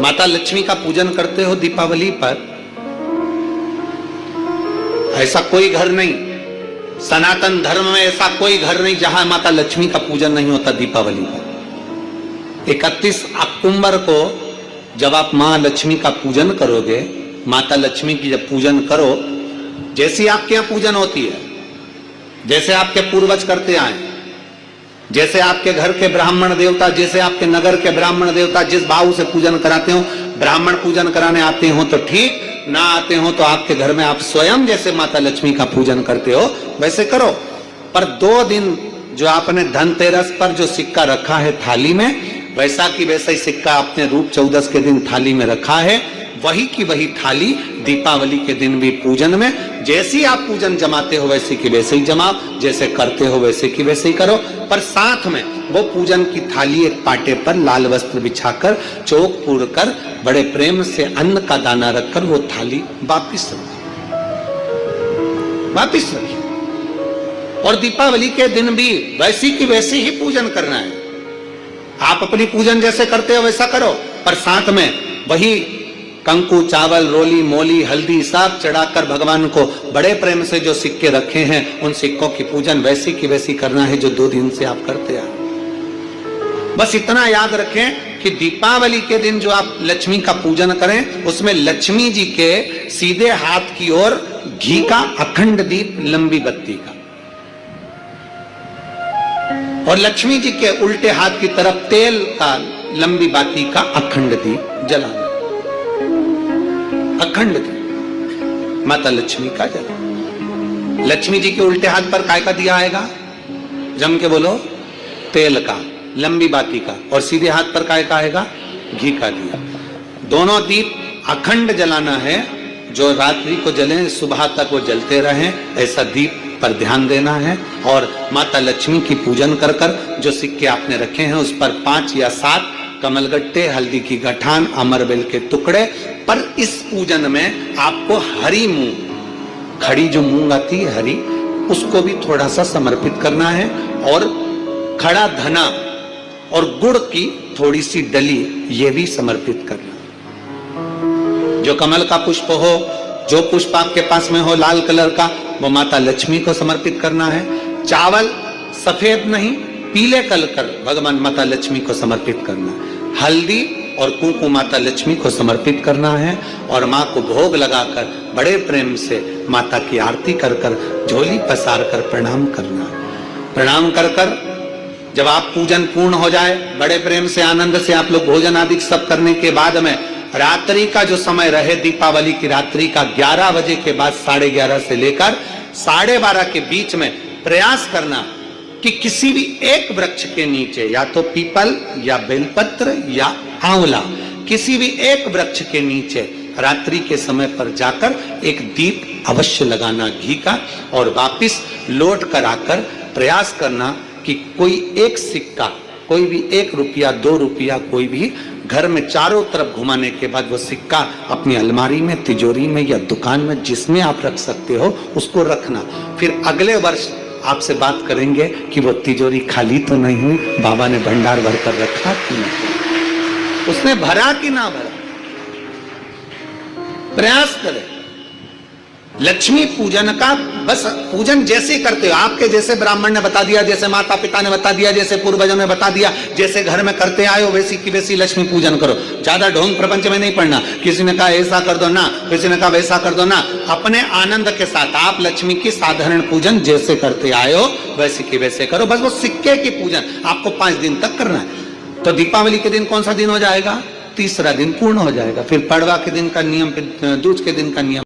माता लक्ष्मी का पूजन करते हो दीपावली पर, ऐसा कोई घर नहीं, सनातन धर्म में ऐसा कोई घर नहीं जहां माता लक्ष्मी का पूजन नहीं होता दीपावली पर। 31 अक्टूबर को जब आप मां लक्ष्मी का पूजन करोगे, माता लक्ष्मी की जब पूजन करो, जैसी आपके यहां पूजन होती है, जैसे आपके पूर्वज करते आए, जैसे आपके घर के ब्राह्मण देवता, जैसे आपके नगर के ब्राह्मण देवता जिस भाव से पूजन कराते हो, ब्राह्मण पूजन कराने आते हो तो ठीक, ना आते हो तो आपके घर में आप स्वयं जैसे माता लक्ष्मी का पूजन करते हो वैसे करो। पर 2 दिन जो आपने धनतेरस पर जो सिक्का रखा है थाली में, वैसा की वैसा ही सिक्का आपने रूप 14 के दिन थाली में रखा है, वही की वही थाली दीपावली के दिन भी पूजन में जैसी आप पूजन जमाते हो वैसे की वैसे ही जमाओ, जैसे करते हो वैसे की वैसे ही करो। पर साथ में वो पूजन की थाली एक पाटे पर लाल वस्त्र बिछाकर, चौक पूर कर, बड़े प्रेम से अन्न का दाना रखकर वो थाली वापिस रखिए। और दीपावली के दिन भी वैसी की वैसी ही पूजन करना है। आप अपनी पूजन जैसे करते हो वैसा करो, पर साथ में वही कंकु, चावल, रोली, मोली, हल्दी सब चढ़ाकर भगवान को बड़े प्रेम से जो सिक्के रखे हैं उन सिक्कों की पूजन वैसी की वैसी करना है जो 2 दिन से आप करते आए। बस इतना याद रखें कि दीपावली के दिन जो आप लक्ष्मी का पूजन करें, उसमें लक्ष्मी जी के सीधे हाथ की ओर घी का अखंड दीप, लंबी बत्ती का, और लक्ष्मी जी के उल्टे हाथ की तरफ तेल का लंबी बाती का अखंड दीप जलाना, अखंड दीप माता लक्ष्मी का जलाना। लक्ष्मी जी के उल्टे हाथ पर काय का दिया आएगा? जम के बोलो, तेल का, लंबी बाती का, और सीधे हाथ पर काय का आएगा? घी का दिया। दोनों दीप अखंड जलाना है, जो रात्रि को जले सुबह तक वो जलते रहें, ऐसा दीप पर ध्यान देना है। और माता लक्ष्मी की पूजन कर कर जो सिक्के आपने रखे हैं उस पर 5 या 7 कमलगट्टे, हल्दी की गठान, अमरबेल के टुकड़े। पर इस पूजन में आपको हरी मूंग, खड़ी जो मूंग आती है हरी, उसको भी थोड़ा सा समर्पित करना है, और खड़ा धना और गुड़ की थोड़ी सी डली ये भी समर्पित करना। जो कमल का पुष्प हो, जो पुष्प आपके पास में हो लाल कलर का, वो माता लक्ष्मी को समर्पित करना है। चावल सफेद नहीं, पीले कलर कर भगवान माता लक्ष्मी को समर्पित करना है। हल्दी और कुंकु माता लक्ष्मी को समर्पित करना है, और माँ को भोग लगाकर बड़े प्रेम से माता की आरती कर कर, झोली पसार कर प्रणाम करना है। प्रणाम कर कर जब आप पूजन पूर्ण हो जाए, बड़े प्रेम से आनंद से आप लोग भोजन आदि सब करने के बाद में रात्रि का जो समय रहे, दीपावली की रात्रि का 11 बजे के बाद 11:30 से लेकर 12:30 के बीच में प्रयास करना कि किसी भी एक वृक्ष के नीचे, या तो पीपल या बेलपत्र या आंवला, किसी भी एक वृक्ष के नीचे रात्रि के समय पर जाकर एक दीप अवश्य लगाना घी का, और वापिस लौट कर आकर प्रयास करना कि कोई एक सिक्का, कोई भी 1 रुपया 2 रुपया, कोई भी घर में चारों तरफ घुमाने के बाद वो सिक्का अपनी अलमारी में, तिजोरी में या दुकान में जिसमें आप रख सकते हो उसको रखना। फिर अगले वर्ष आपसे बात करेंगे कि वो तिजोरी खाली तो नहीं हुई, बाबा ने भंडार भरकर रखा कि नहीं, उसने भरा कि ना भरा। प्रयास करें। लक्ष्मी पूजन का बस पूजन जैसे करते हो, आपके जैसे ब्राह्मण ने बता दिया, जैसे माता पिता ने बता दिया, जैसे पूर्वजों ने बता दिया, जैसे घर में करते आए हो वैसी की वैसी लक्ष्मी पूजन करो। ज्यादा ढोंग प्रपंच में नहीं पड़ना, किसी ने कहा ऐसा कर दो ना, किसी ने कहा वैसा कर दो ना। अपने आनंद के साथ आप लक्ष्मी की साधारण पूजन जैसे करते आए हो वैसे की वैसे करो। बस वो सिक्के की पूजन आपको 5 दिन तक करना है। तो दीपावली के दिन कौन सा दिन हो जाएगा? 3रा दिन पूर्ण हो जाएगा। फिर पड़वा के दिन का नियम, फिर दूज के दिन का नियम।